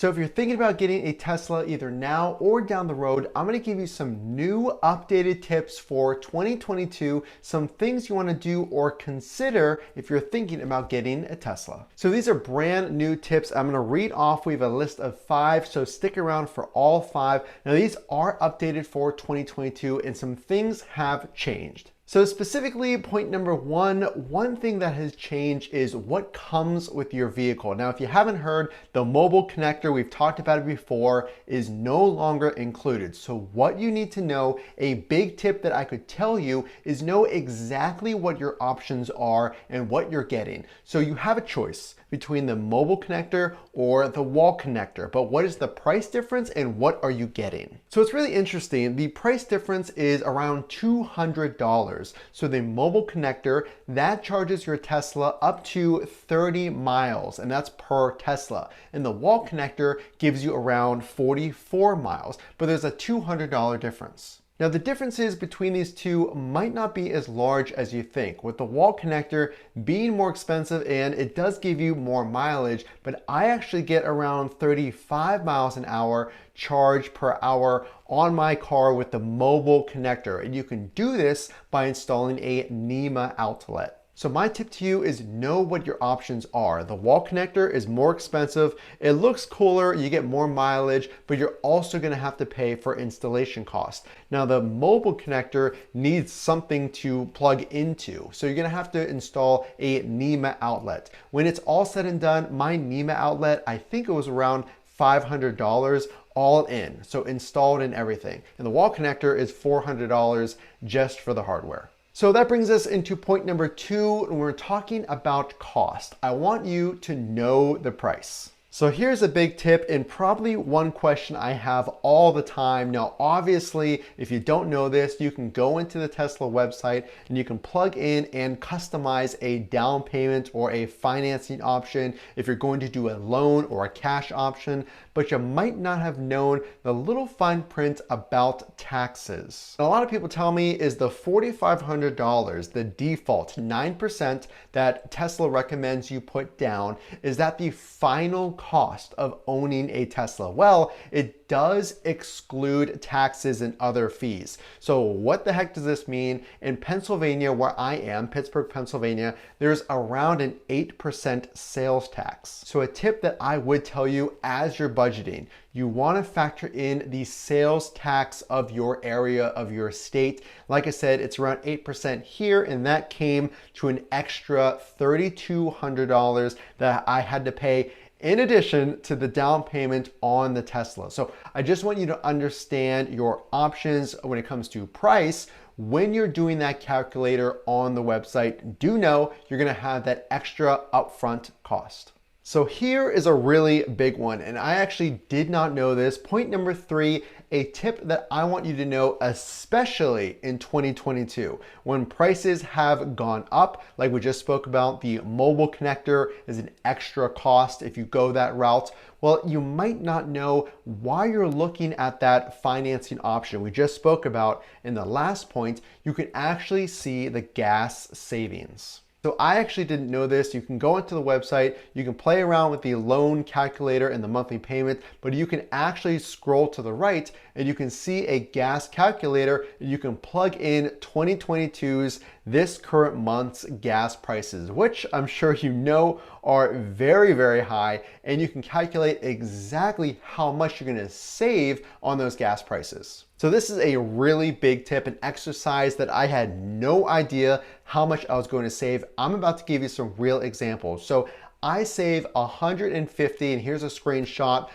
So if you're thinking about getting a Tesla either now or down the road, I'm going to give you some new updated tips for 2022, some things you want to do or consider if you're thinking about getting a Tesla. So these are brand new tips. I'm going to read off. We have a list of 5, so stick around for all 5. Now these are updated for 2022 and some things have changed. So specifically, point number one thing that has changed is what comes with your vehicle. Now, if you haven't heard, the mobile connector, we've talked about it before, is no longer included. So what you need to know, a big tip that I could tell you is know exactly what your options are and what you're getting. So you have a choice between the mobile connector or the wall connector, but what is the price difference and what are you getting? So it's really interesting. The price difference is around $200. So the mobile connector, that charges your Tesla up to 30 miles, and that's per Tesla. And the wall connector gives you around 44 miles, but there's a $200 difference. Now the differences between these two might not be as large as you think, with the wall connector being more expensive and it does give you more mileage, but I actually get around 35 miles an hour charge per hour on my car with the mobile connector. And you can do this by installing a NEMA outlet. So my tip to you is know what your options are. The wall connector is more expensive. It looks cooler, you get more mileage, but you're also gonna have to pay for installation costs. Now the mobile connector needs something to plug into. So you're gonna have to install a NEMA outlet. When it's all said and done, my NEMA outlet, I think it was around $500 all in. So installed and everything. And the wall connector is $400 just for the hardware. So that brings us into point number 2, when we're talking about cost. I want you to know the price. So here's a big tip and probably one question I have all the time. Now, obviously, if you don't know this, you can go into the Tesla website and you can plug in and customize a down payment or a financing option if you're going to do a loan or a cash option, but you might not have known the little fine print about taxes. A lot of people tell me is the $4,500, the default 9% that Tesla recommends you put down, is that the final cost of owning a Tesla? Well, it does exclude taxes and other fees. So what the heck does this mean? In Pennsylvania, where I am, Pittsburgh, Pennsylvania, there's around an 8% sales tax. So a tip that I would tell you as you're budgeting, you want to factor in the sales tax of your area, of your state. Like I said, it's around 8% here, and that came to an extra $3,200 that I had to pay in addition to the down payment on the Tesla. So I just want you to understand your options when it comes to price. When you're doing that calculator on the website, do know you're gonna have that extra upfront cost. So here is a really big one, and I actually did not know this. Point number 3, a tip that I want you to know, especially in 2022, when prices have gone up, like we just spoke about, the mobile connector is an extra cost if you go that route. Well, you might not know why you're looking at that financing option we just spoke about in the last point. You can actually see the gas savings. So I actually didn't know this. You can go into the website, you can play around with the loan calculator and the monthly payment, but you can actually scroll to the right and you can see a gas calculator and you can plug in 2022's this current month's gas prices, which I'm sure you know are very, very high, and you can calculate exactly how much you're gonna save on those gas prices. So this is a really big tip, an exercise that I had no idea how much I was going to save. I'm about to give you some real examples. So I save $150, and here's a screenshot,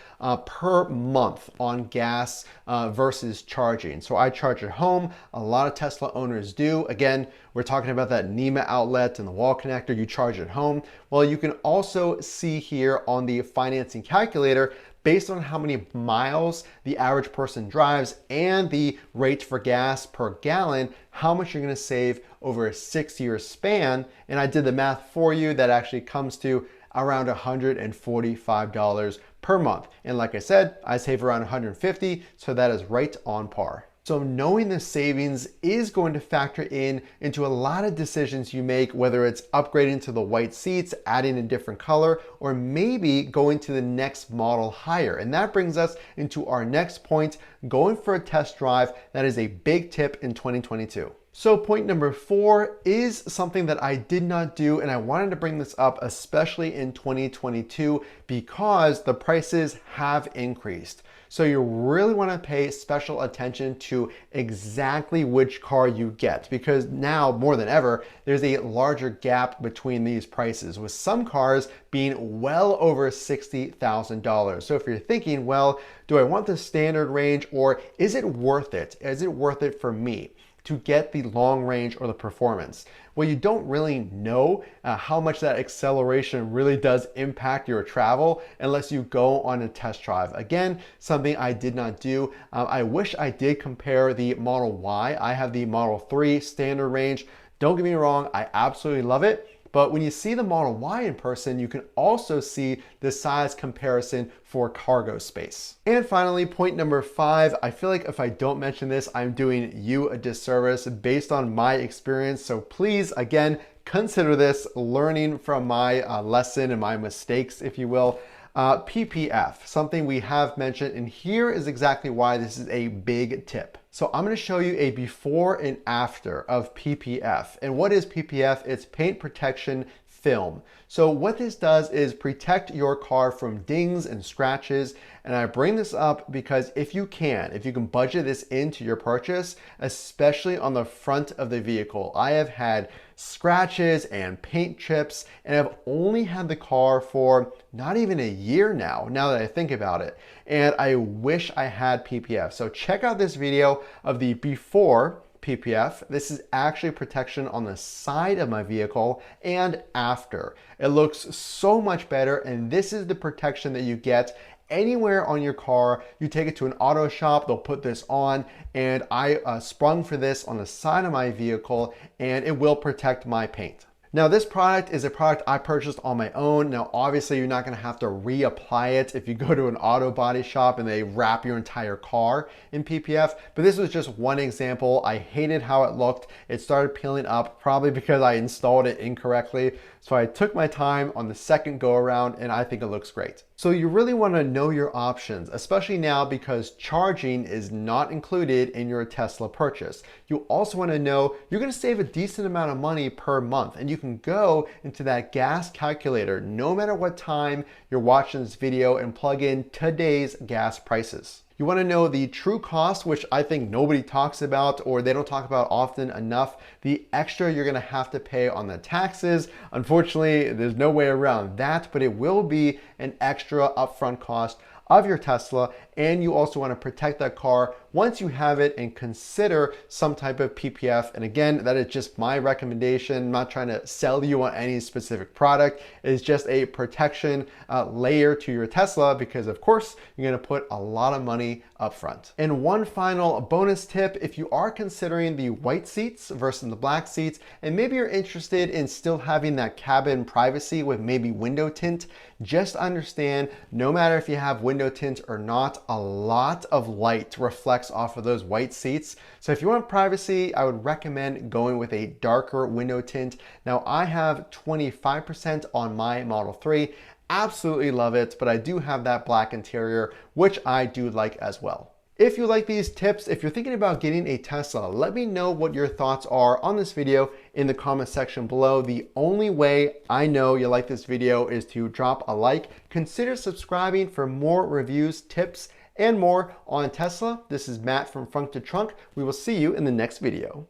per month on gas versus charging. So I charge at home. A lot of Tesla owners do. Again, we're talking about that NEMA outlet and the wall connector. You charge at home. Well, you can also see here on the financing calculator, based on how many miles the average person drives and the rate for gas per gallon, how much you're gonna save over a 6-year span. And I did the math for you. That actually comes to around $145 per month. And like I said, I save around $150, so that is right on par. So knowing the savings is going to factor into a lot of decisions you make, whether it's upgrading to the white seats, adding a different color, or maybe going to the next model higher. And that brings us into our next point, going for a test drive. That is a big tip in 2022. So point number 4 is something that I did not do, and I wanted to bring this up especially in 2022 because the prices have increased. So you really want to pay special attention to exactly which car you get, because now more than ever, there's a larger gap between these prices, with some cars being well over $60,000. So if you're thinking, well, do I want the standard range, or is it worth it? Is it worth it for me to get the long range or the performance? Well, you don't really know how much that acceleration really does impact your travel unless you go on a test drive. Again, something I did not do. I wish I did compare the Model Y. I have the Model 3 standard range. Don't get me wrong, I absolutely love it. But when you see the Model Y in person, you can also see the size comparison for cargo space. And finally, point number 5, I feel like if I don't mention this, I'm doing you a disservice based on my experience. So please, again, consider this learning from my lesson and my mistakes, if you will. PPF, something we have mentioned, and here is exactly why this is a big tip. So I'm going to show you a before and after of PPF. And what is PPF? It's paint protection film. So what this does is protect your car from dings and scratches. And I bring this up because if you can budget this into your purchase, especially on the front of the vehicle. I have had scratches and paint chips, and I've only had the car for not even a year now that I think about it. And I wish I had PPF. So check out this video of the before PPF. This is actually protection on the side of my vehicle and after. It looks so much better, and this is the protection that you get anywhere on your car. You take it to an auto shop, they'll put this on, and I sprung for this on the side of my vehicle, and it will protect my paint. Now this product is a product I purchased on my own. Now obviously you're not gonna have to reapply it if you go to an auto body shop and they wrap your entire car in PPF, but this was just one example. I hated how it looked. It started peeling up, probably because I installed it incorrectly. So I took my time on the second go around, and I think it looks great. So you really wanna know your options, especially now because charging is not included in your Tesla purchase. You also wanna know you're gonna save a decent amount of money per month, and you can go into that gas calculator no matter what time you're watching this video and plug in today's gas prices. You want to know the true cost, which I think nobody talks about, or they don't talk about often enough, the extra you're going to have to pay on the taxes. Unfortunately, there's no way around that, but it will be an extra upfront cost of your Tesla, and you also want to protect that car once you have it and consider some type of PPF. And again, that is just my recommendation. I'm not trying to sell you on any specific product. It's just a protection layer to your Tesla, because of course you're going to put a lot of money up front. And one final bonus tip, if you are considering the white seats versus the black seats, and maybe you're interested in still having that cabin privacy with maybe window tint, just understand no matter if you have window tint or not, a lot of light reflects off of those white seats. So if you want privacy, I would recommend going with a darker window tint. Now I have 25% on my Model 3. Absolutely love it, but I do have that black interior, which I do like as well. If you like these tips, if you're thinking about getting a Tesla, let me know what your thoughts are on this video in the comment section below. The only way I know you like this video is to drop a like. Consider subscribing for more reviews, tips, and more on Tesla. This is Matt from Frunk to Trunk. We will see you in the next video.